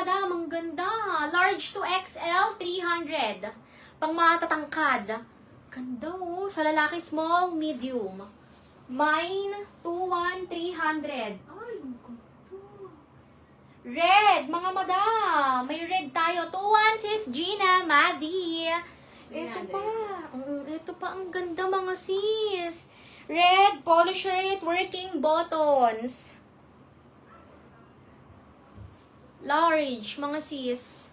madam, ang ganda. Large to XL, 300. Pang mga tatangkad. Ganda oh. Sa lalaki, small, medium. Mine, 2-1, 300. Ay, ang ganda. Red, mga madam. May red tayo. 2-1, sis Gina, Maddie. Ito pa. Ito pa ang ganda, mga sis. Red, polo shirt, working buttons. Large, mga sis.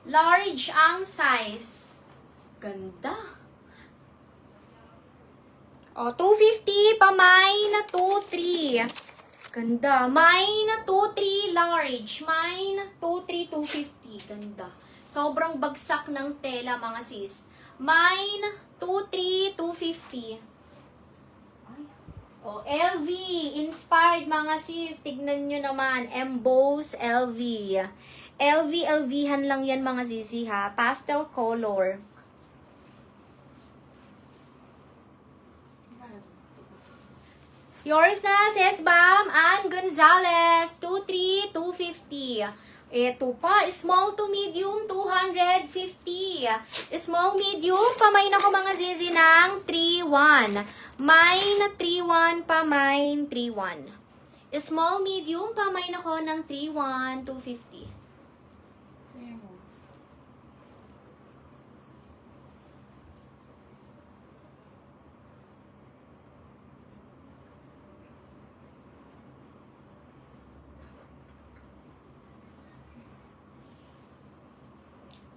Large ang size. Ganda. O, 250 pa mine, 2-3. Ganda. Mine, 2-3 large. Mine, 2-3, 250. Ganda. Sobrang bagsak ng tela, mga sis. Mine, 2-3, 250. O, LV. Inspired, mga sis. Tignan nyo naman. Emboss LV. LV-han lang yan, mga sisi, ha. Pastel color. Yours na, sis Bam. Ann Gonzalez. 2-3, 250. Ito pa, small to medium, 250. Small medium, pamay na ko mga sisi ng 3-1. Mine, 3-1, pamay, 3-1. Small medium, pamay na ko ng 3-1, 250.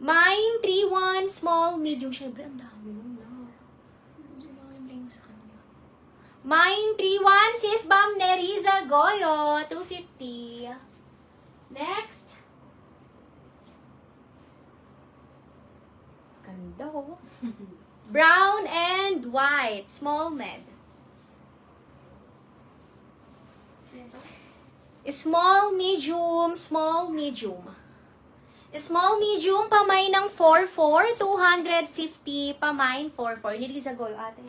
Mine, 3-1, small, medium. Siyempre, ang dami nun na. Explain mo sa kanya. Mine, 3-1, sis Bam Neriza Goyo, 250. Next. Ganda oh. Brown and white, small med. Small, medium, small, medium. Small, medium, pamay ng 4-4, 250, pamay 4-4. Ni Liza Goyo, ate.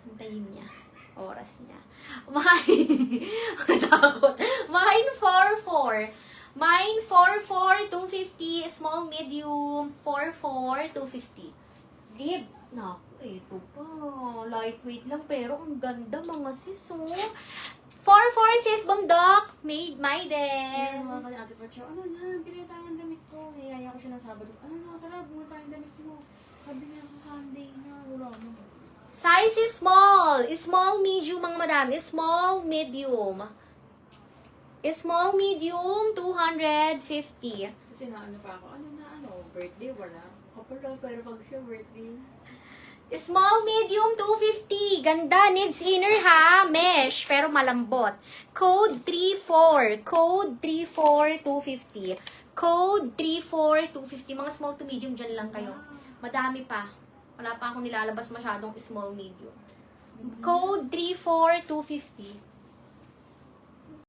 Hintayin niya. Oras niya. Takot. Mine 4-4. Mine 4-4, 250. Small, medium, 4-4, 250. Rib. Naku, ito pa. Lightweight lang, pero ang ganda, mga sis, oh. 4-4, sis Bangdok. Made my day. Mga ka ni Ate Pacho, ano na, bili tayo ng damit ko. Hiyaya ko siya ng Sabado. Ano na, tara, bumili tayo ng damit mo. Sabi niya sa Sunday na, wala na. Size is small. Small, medium, mga madam. Small, medium. Small, medium, 250. Kasi naano pa ako, birthday, wala. Kapala, pero pag siya birthday. Small, medium, 250. Ganda. Needs inner, ha? Mesh, pero malambot. Code 34. Code 34, 250. Code 34, 250. Mga small to medium, dyan lang kayo. Madami pa. Wala pa akong nilalabas masyadong small, medium. Code 34, 250.